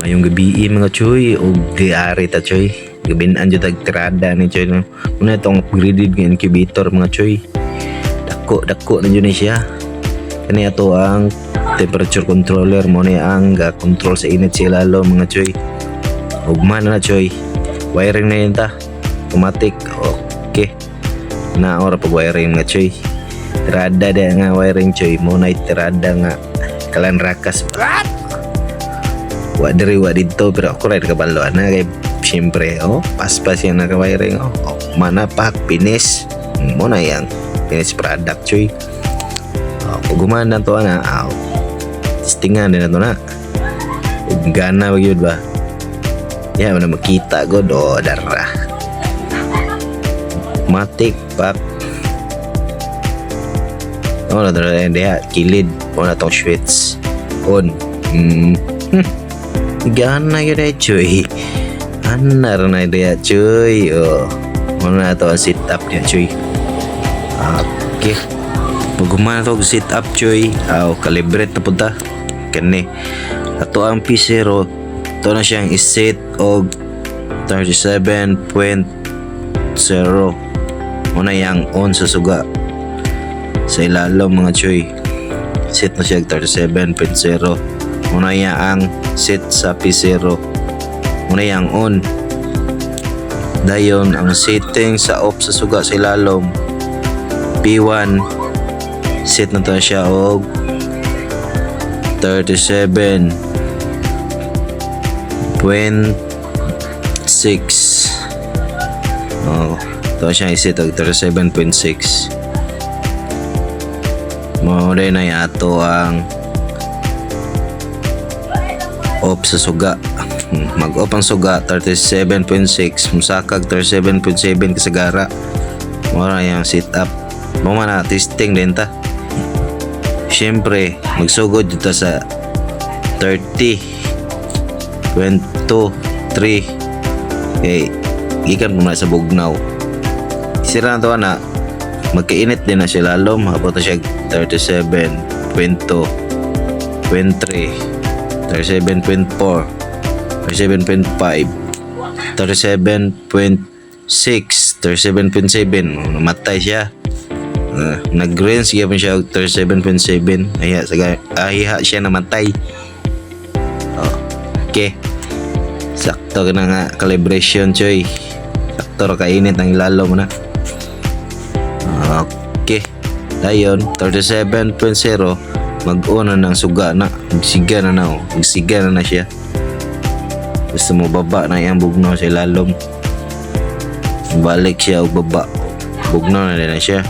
Mayong gabi mga choy o diari ta choy. Gabinan jud tag tirada ni choy no. Muna itong upgraded nga incubator mga choy. Dako na jud ni siya. Kani ato ang temperature controller mo ni ang control sa init sa ilalo mga choy. Ugma na choy. Wiring na yun ta. Automatic. Okay. Na ora pag wiring mga choy. Tirada da nga wiring choy. Muna tirada nga kalan rakas. Wa dito pero ako rin kabaloan na kay siyempre paspas yan naka-wiring mana pak pinis muna yan finish product choy pag gumana to na testingan din na to na gana yun ba yan na makita god darah matik pak na darah dia kilid na tong switch on gana yun ay cuy anar na dia cuy mana to ang sit up dia cuy okay pagumana to sit up cuy calibrate na punta kani ato ang P0 to na siyang iset og 37.0 muna yang on sa suga sa ilalom mga cuy set na siya 37.0 muna ang set sa P0 muna yang on dayon ang setting sa off sa suga sa ilalom P1 set na to siya og 37.6 to siya iset og 37.6 mo na ato ang off sa suga mag-off ang suga 37.6 musakag 37.7 kasagara mura yung sit up na testing din ta syempre magsugod dito sa 30 22 3 okay ikan mo na sa bugnaw sira na to na magkainit din na siya lalo makapota siya 37 22 23 37.4 37.5 37.6 37.7 namatay siya nag-range siya pa siya 37.7 ahiha siya namatay okay sakto ka na nga calibration choy sakto kainit ang ilalo mo na okay dayon 37.0 mag-on na ng suga na magsiga na siya gusto mo baba na yung bugnaw sa ilalom balik siya o baba bugnaw na din na siya